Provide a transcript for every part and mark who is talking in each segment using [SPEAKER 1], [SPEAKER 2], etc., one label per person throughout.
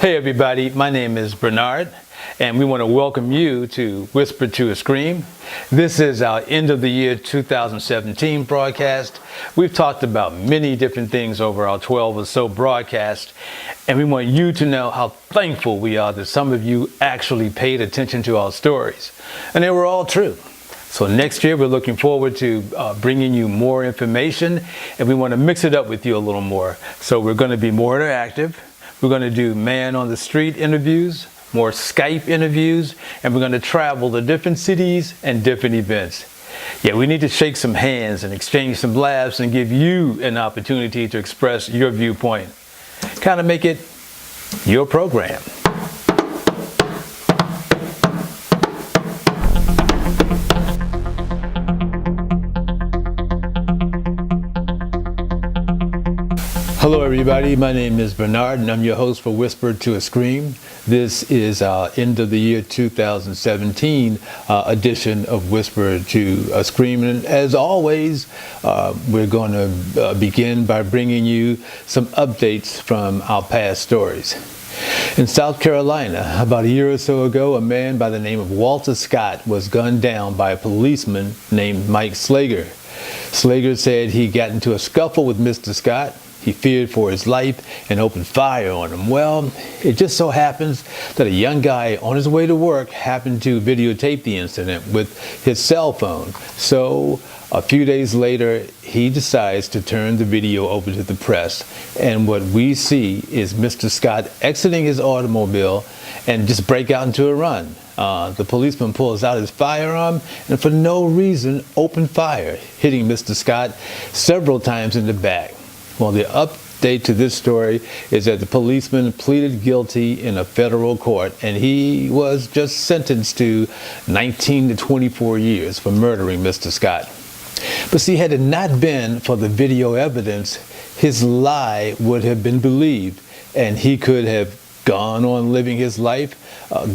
[SPEAKER 1] Hey everybody, my name is Bernard and we want to welcome you to Whisper2Scream. This is our end of the year 2017 broadcast. We've talked about many different things over our 12 or so broadcasts, and we want you to know how thankful we are that some of you actually paid attention to our stories. And they were all true. So next year we're looking forward to bringing you more information, and we want to mix it up with you a little more. So we're going to be more interactive. We're going to do man on the street interviews, more Skype interviews, and we're going to travel to different cities and different events. Yeah, we need to shake some hands and exchange some laughs and give you an opportunity to express your viewpoint. Kind of make it your program. Hello everybody, my name is Bernard and I'm your host for Whisper2Scream. This is our end of the year 2017 edition of Whisper2Scream, and as always we're going to begin by bringing you some updates from our past stories. In South Carolina, about a year or so ago, a man by the name of Walter Scott was gunned down by a policeman named Mike Slager. Slager said he got into a scuffle with Mr. Scott. He feared for his life and opened fire on him. Well, it just so happens that a young guy on his way to work happened to videotape the incident with his cell phone. So a few days later, he decides to turn the video over to the press. And what we see is Mr. Scott exiting his automobile and just break out into a run. The policeman pulls out his firearm and for no reason opened fire, hitting Mr. Scott several times in the back. Well, the update to this story is that the policeman pleaded guilty in a federal court, and he was just sentenced to 19 to 24 years for murdering Mr. Scott. But see, had it not been for the video evidence, his lie would have been believed, and he could have gone on living his life,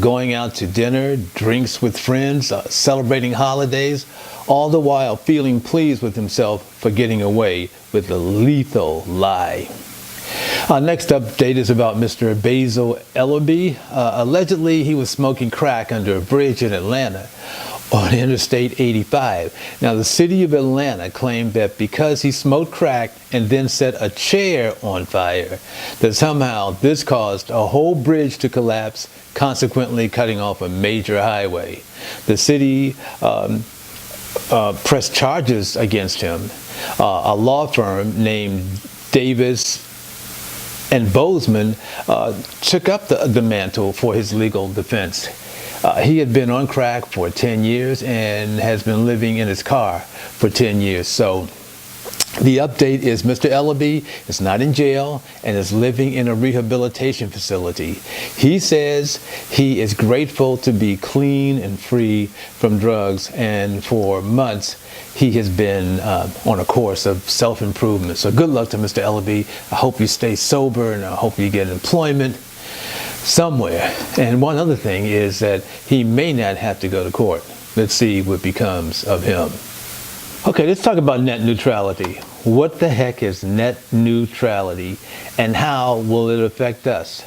[SPEAKER 1] going out to dinner, drinks with friends, celebrating holidays, all the while feeling pleased with himself for getting away with a lethal lie. Our next update is about Mr. Basil Ellaby. Allegedly, he was smoking crack under a bridge in Atlanta on Interstate 85. Now, the city of Atlanta claimed that because he smoked crack and then set a chair on fire, that somehow this caused a whole bridge to collapse, consequently cutting off a major highway. The city pressed charges against him. A law firm named Davis and Bozeman took up the mantle for his legal defense. He had been on crack for 10 years and has been living in his car for 10 years. So the update is Mr. Ellaby is not in jail and is living in a rehabilitation facility. He says he is grateful to be clean and free from drugs, and for months he has been on a course of self-improvement. So good luck to Mr. Ellaby. I hope you stay sober and I hope you get employment somewhere. And one other thing is that he may not have to go to court. Let's see what becomes of him. Okay, let's talk about net neutrality. What the heck is net neutrality and how will it affect us?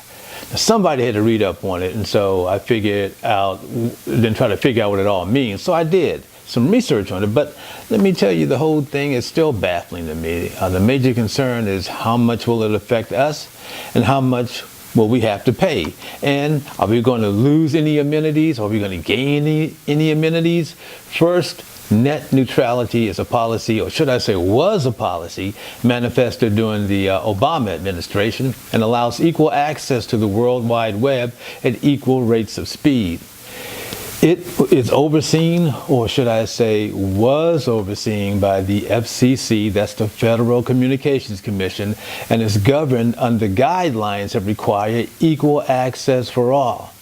[SPEAKER 1] Now, somebody had to read up on it, and so I figured out, then try to figure out what it all means. So I did some research on it, but let me tell you, the whole thing is still baffling to me. The major concern is how much will it affect us and how much will we have to pay? And are we going to lose any amenities? Are we going to gain any amenities? First, net neutrality is a policy, or should I say was a policy, manifested during the Obama administration and allows equal access to the World Wide Web at equal rates of speed. It is overseen, or should I say was overseen, by the FCC, that's the Federal Communications Commission, and is governed under guidelines that require equal access for all.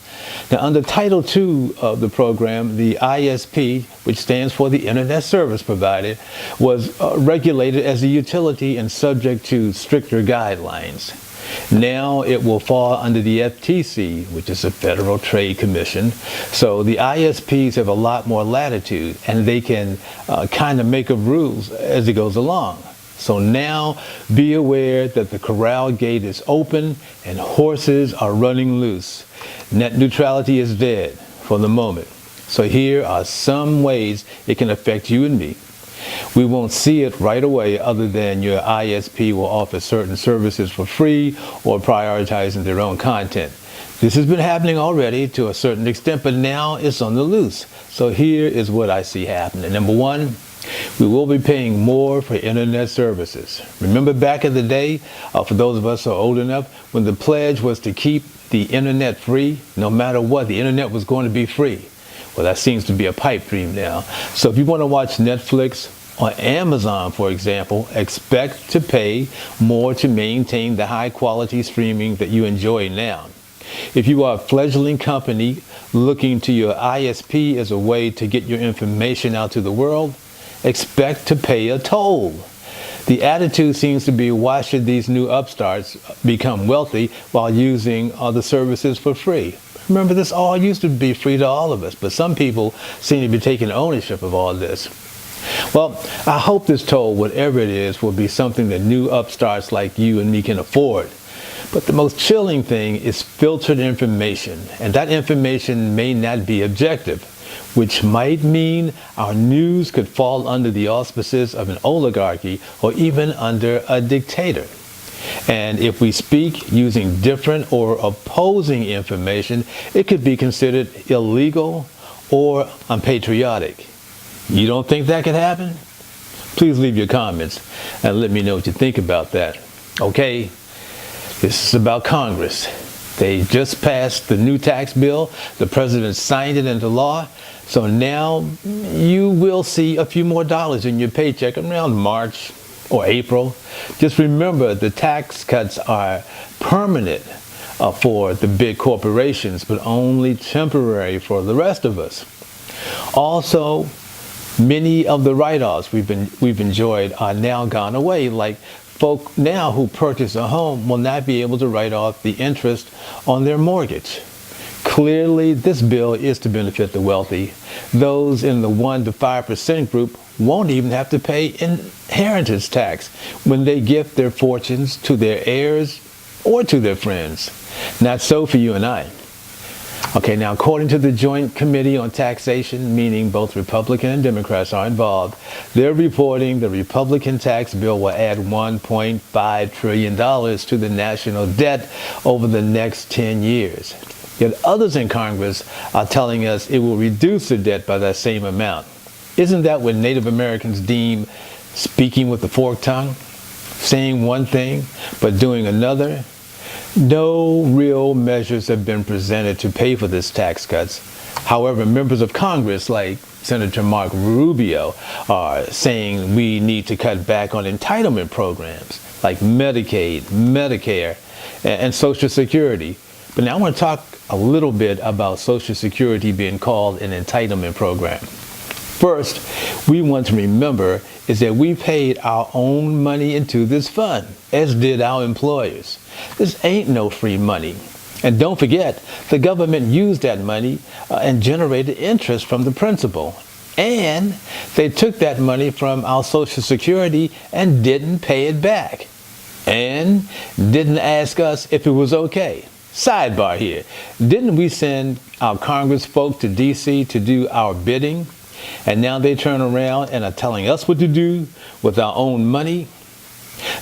[SPEAKER 1] Now, under Title II of the program, the ISP, which stands for the Internet Service Provider, was regulated as a utility and subject to stricter guidelines. Now it will fall under the FTC, which is the Federal Trade Commission. So the ISPs have a lot more latitude, and they can kind of make up rules as it goes along. So now be aware that the corral gate is open and horses are running loose. Net neutrality is dead for the moment. So here are some ways it can affect you and me. We won't see it right away other than your ISP will offer certain services for free or prioritizing their own content. This has been happening already to a certain extent, but now it's on the loose. So here is what I see happening. Number one, we will be paying more for internet services. Remember back in the day, for those of us who are old enough, when the pledge was to keep the internet free, no matter what, the internet was going to be free. Well, that seems to be a pipe dream now. So if you want to watch Netflix on Amazon, for example, expect to pay more to maintain the high quality streaming that you enjoy now. If you are a fledgling company looking to your ISP as a way to get your information out to the world, expect to pay a toll. The attitude seems to be, why should these new upstarts become wealthy while using the services for free? Remember, this all used to be free to all of us, but some people seem to be taking ownership of all this. Well, I hope this toll, whatever it is, will be something that new upstarts like you and me can afford. But the most chilling thing is filtered information, and that information may not be objective, which might mean our news could fall under the auspices of an oligarchy or even under a dictator. And if we speak using different or opposing information, it could be considered illegal or unpatriotic. You don't think that could happen? Please leave your comments and let me know what you think about that. Okay, this is about Congress. They just passed the new tax bill. The president signed it into law. So now you will see a few more dollars in your paycheck around March or April. Just remember, the tax cuts are permanent for the big corporations, but only temporary for the rest of us. Also, many of the write-offs we've enjoyed are now gone away. Like folk now who purchase a home will not be able to write off the interest on their mortgage. Clearly, this bill is to benefit the wealthy. Those in the 1 to 5% group won't even have to pay inheritance tax when they gift their fortunes to their heirs or to their friends. Not so for you and I. Okay, now according to the Joint Committee on Taxation, meaning both Republican and Democrats are involved, they're reporting the Republican tax bill will add $1.5 trillion to the national debt over the next 10 years. Yet others in Congress are telling us it will reduce the debt by that same amount. Isn't that what Native Americans deem speaking with a forked tongue? Saying one thing, but doing another? No real measures have been presented to pay for this tax cuts. However, members of Congress like Senator Marco Rubio are saying we need to cut back on entitlement programs like Medicaid, Medicare, and Social Security. But now I want to talk a little bit about Social Security being called an entitlement program. First, we want to remember is that we paid our own money into this fund, as did our employers. This ain't no free money. And don't forget, the government used that money and generated interest from the principal. And they took that money from our Social Security and didn't pay it back. And didn't ask us if it was okay. Sidebar here, didn't we send our Congress folk to D.C. to do our bidding? And now they turn around and are telling us what to do with our own money?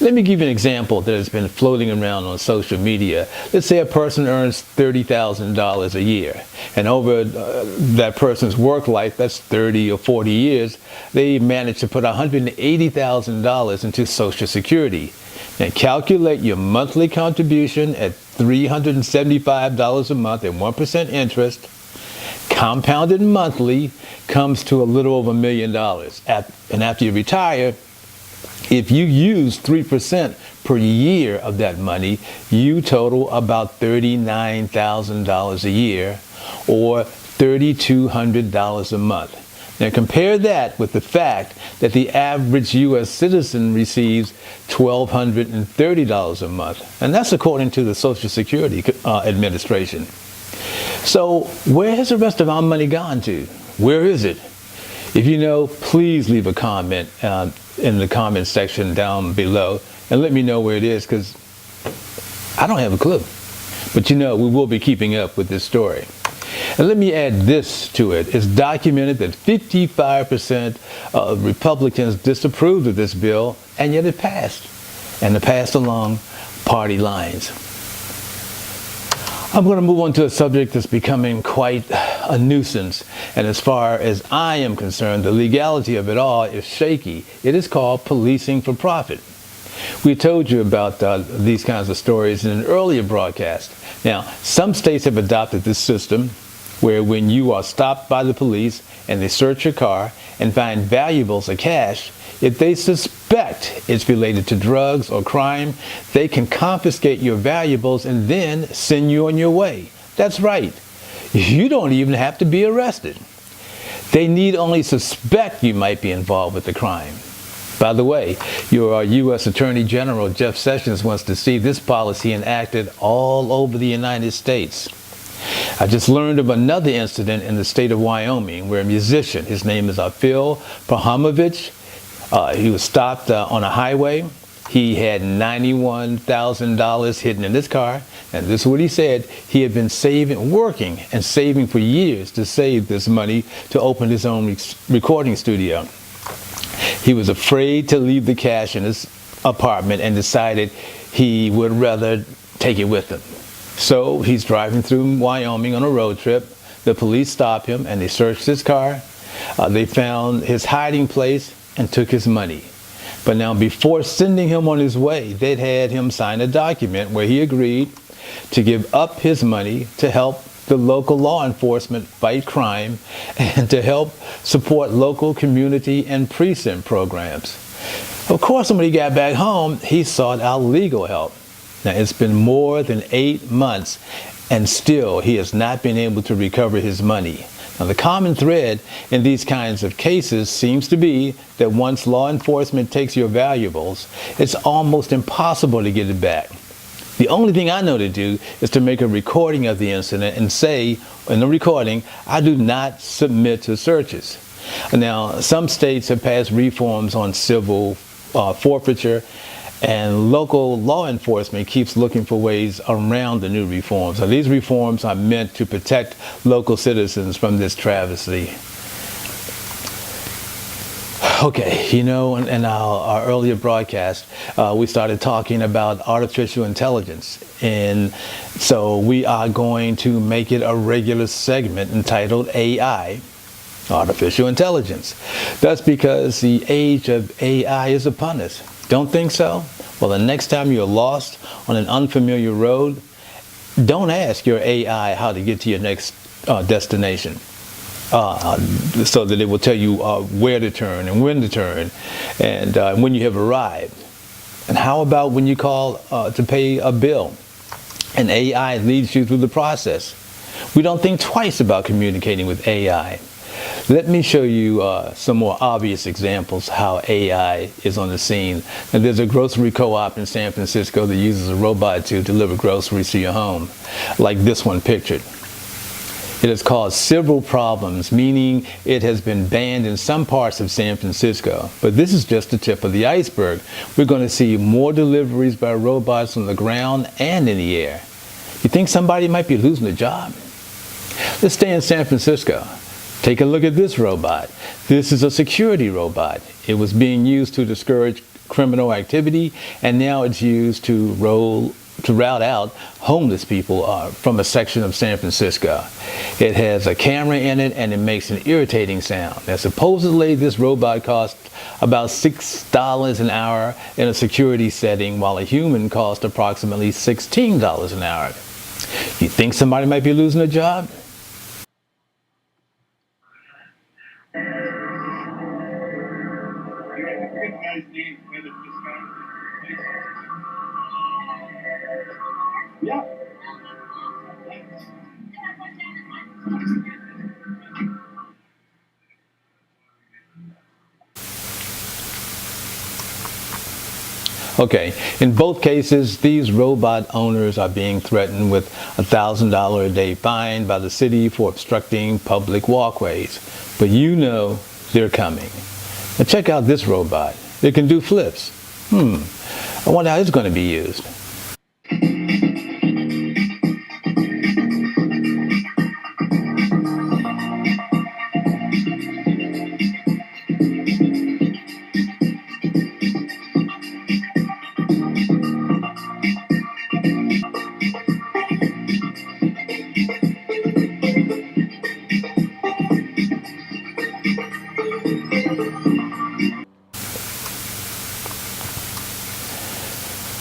[SPEAKER 1] Let me give you an example that has been floating around on social media. Let's say a person earns $30,000 a year, and over that person's work life, that's 30 or 40 years, they manage to put $180,000 into Social Security. Now calculate your monthly contribution at $375 a month at 1% interest. Compounded monthly comes to a little over $1 million. And after you retire, if you use 3% per year of that money, you total about $39,000 a year or $3,200 a month. Now compare that with the fact that the average U.S. citizen receives $1,230 a month. And that's according to the Social Security Administration. So where has the rest of our money gone to? Where is it? If you know, please leave a comment. in the comment section down below and let me know where it is, because I don't have a clue. But we will be keeping up with this story. And let me add this to it. It's documented that 55% of Republicans disapproved of this bill, and yet it passed. And it passed along party lines. I'm going to move on to a subject that's becoming quite a nuisance. And as far as I am concerned, the legality of it all is shaky. It is called policing for profit. We told you about these kinds of stories in an earlier broadcast. Now, some states have adopted this system where when you are stopped by the police and they search your car and find valuables or cash, if they suspect it's related to drugs or crime, they can confiscate your valuables and then send you on your way. That's right. You don't even have to be arrested. They need only suspect you might be involved with the crime. By the way, your U.S. Attorney General, Jeff Sessions, wants to see this policy enacted all over the United States. I just learned of another incident in the state of Wyoming where a musician, his name is Phil Pahamovich, he was stopped on a highway. He had $91,000 hidden in his car. And this is what he said. He had been working and saving for years to save this money to open his own recording studio. He was afraid to leave the cash in his apartment and decided he would rather take it with him. So he's driving through Wyoming on a road trip. The police stopped him and they searched his car. They found his hiding place and took his money. But now, before sending him on his way, they'd had him sign a document where he agreed to give up his money to help the local law enforcement fight crime and to help support local community and precinct programs. Of course, when he got back home, he sought out legal help. Now, it's been more than 8 months, and still he has not been able to recover his money. Now, the common thread in these kinds of cases seems to be that once law enforcement takes your valuables, it's almost impossible to get it back. The only thing I know to do is to make a recording of the incident and say in the recording, I do not submit to searches. Now, some states have passed reforms on civil forfeiture, and local law enforcement keeps looking for ways around the new reforms. So these reforms are meant to protect local citizens from this travesty. Okay, in our earlier broadcast, we started talking about artificial intelligence. And so we are going to make it a regular segment entitled AI, Artificial Intelligence. That's because the age of AI is upon us. Don't think so? Well, the next time you're lost on an unfamiliar road, don't ask your AI how to get to your next destination. So that it will tell you where to turn and when to turn and when you have arrived. And how about when you call to pay a bill and AI leads you through the process? We don't think twice about communicating with AI. Let me show you some more obvious examples how AI is on the scene. And there's a grocery co-op in San Francisco that uses a robot to deliver groceries to your home, like this one pictured. It has caused several problems, meaning it has been banned in some parts of San Francisco. But this is just the tip of the iceberg. We're going to see more deliveries by robots on the ground and in the air. You think somebody might be losing a job? Let's stay in San Francisco. Take a look at this robot. This is a security robot. It was being used to discourage criminal activity, and now it's used to route out homeless people from a section of San Francisco. It has a camera in it, and it makes an irritating sound. Now, supposedly, this robot costs about $6 an hour in a security setting, while a human costs approximately $16 an hour. You think somebody might be losing a job?
[SPEAKER 2] Yeah.
[SPEAKER 1] Okay, in both cases, these robot owners are being threatened with a $1,000 a day fine by the city for obstructing public walkways. But they're coming. Now check out this robot. It can do flips. I wonder how it's going to be used.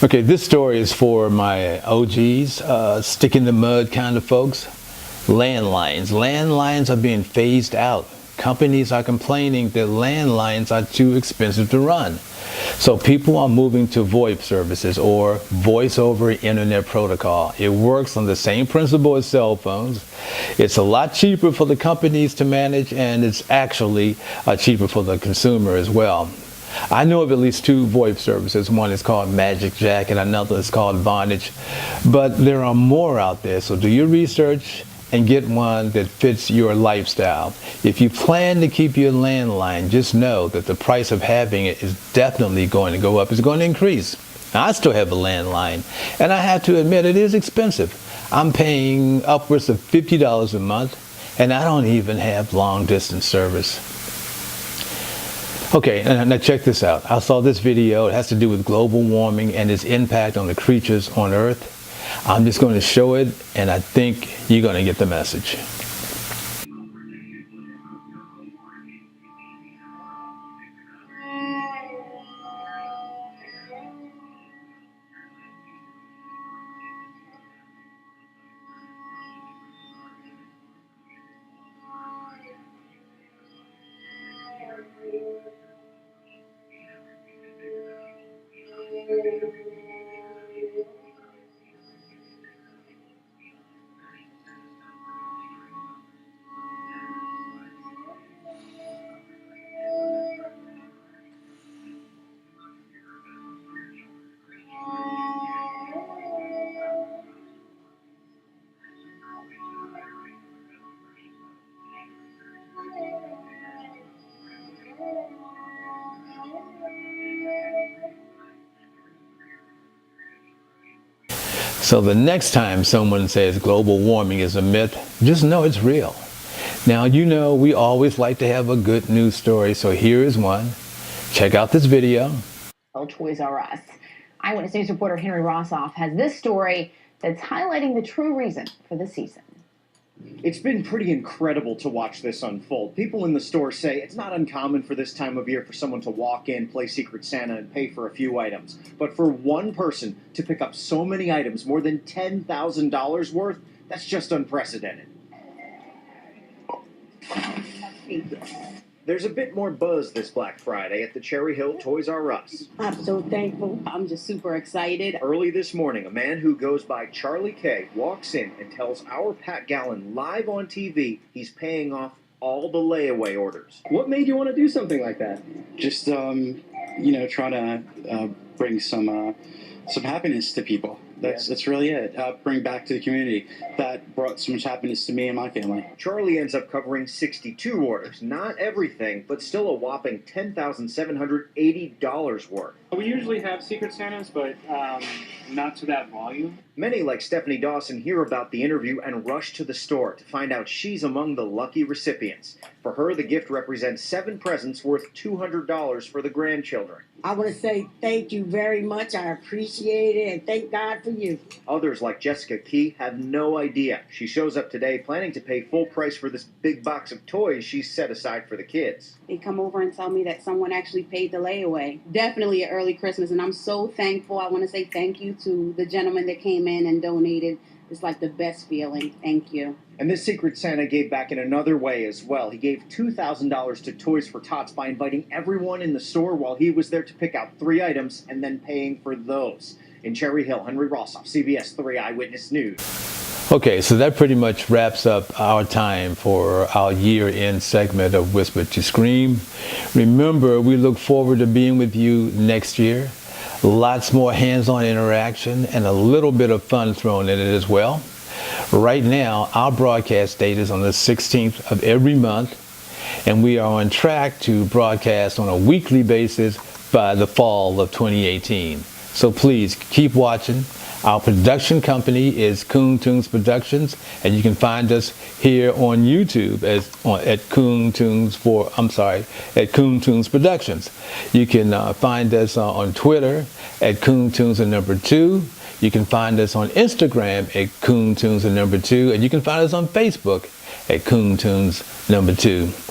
[SPEAKER 1] Okay, this story is for my OGs, stick in the mud kind of folks. Landlines. Landlines are being phased out. Companies are complaining that landlines are too expensive to run. So people are moving to VoIP services, or voice over internet protocol. It works on the same principle as cell phones. It's a lot cheaper for the companies to manage, and it's actually cheaper for the consumer as well. I know of at least two VoIP services. One is called Magic Jack and another is called Vonage. But there are more out there, so do your research and get one that fits your lifestyle. If you plan to keep your landline, just know that the price of having it is definitely going to go up. It's going to increase. Now, I still have a landline, and I have to admit it is expensive. I'm paying upwards of $50 a month, and I don't even have long distance service. Okay, now check this out. I saw this video. It has to do with global warming and its impact on the creatures on Earth. I'm just going to show it, and I think you're going to get the message. So the next time someone says global warming is a myth, just know it's real. Now, you know we always like to have a good news story, so here is one. Check out this video.
[SPEAKER 2] Toys R Us. Eyewitness News reporter Henry Rossoff has this story that's highlighting the true reason for the season.
[SPEAKER 3] It's been pretty incredible to watch this unfold. People in the store say it's not uncommon for this time of year for someone to walk in, play Secret Santa, and pay for a few items. But for one person to pick up so many items, more than $10,000 worth, that's just unprecedented. There's a bit more buzz this Black Friday at the Cherry Hill Toys R Us.
[SPEAKER 4] I'm so thankful. I'm just super excited.
[SPEAKER 3] Early this morning, a man who goes by Charlie K walks in and tells our Pat Gallen live on TV he's paying off all the layaway orders. What made you want to do something like that?
[SPEAKER 5] Just, trying to bring some happiness to people. That's really it. Bring back to the community. That brought so much happiness to me and my family.
[SPEAKER 3] Charlie ends up covering 62 orders. Not everything, but still a whopping $10,780 worth.
[SPEAKER 6] We usually have Secret Santas, but not to that volume.
[SPEAKER 3] Many, like Stephanie Dawson, hear about the interview and rush to the store to find out she's among the lucky recipients. For her, the gift represents 7 presents worth $200 for the grandchildren.
[SPEAKER 4] I want to say thank you very much. I appreciate it, and thank God for you.
[SPEAKER 3] Others, like Jessica Key, have no idea. She shows up today planning to pay full price for this big box of toys she's set aside for the kids.
[SPEAKER 7] They come over and tell me that someone actually paid the layaway. Definitely an early Christmas, and I'm so thankful. I want to say thank you to the gentleman that came in and donated. It's like the best feeling. Thank you.
[SPEAKER 3] And this Secret Santa gave back in another way as well. He gave $2,000 to Toys for Tots by inviting everyone in the store while he was there to pick out 3 items and then paying for those. In Cherry Hill, Henry Rossoff, CBS 3 Eyewitness News.
[SPEAKER 1] Okay, so that pretty much wraps up our time for our year-end segment of Whisper to Scream. Remember, we look forward to being with you next year. Lots more hands-on interaction and a little bit of fun thrown in it as well. Right now, our broadcast date is on the 16th of every month, and we are on track to broadcast on a weekly basis by the fall of 2018. So please keep watching. Our production company is KoonToons Productions, and you can find us here on YouTube at KoonToons Productions. You can find us on Twitter at KoonToons2. You can find us on Instagram at KoonToons2, and you can find us on Facebook at KoonToons2.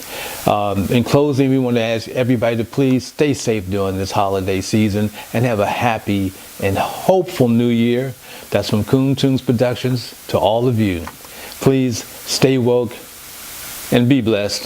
[SPEAKER 1] In closing, we want to ask everybody to please stay safe during this holiday season and have a happy and hopeful new year. That's from KoonToons Productions to all of you. Please stay woke and be blessed.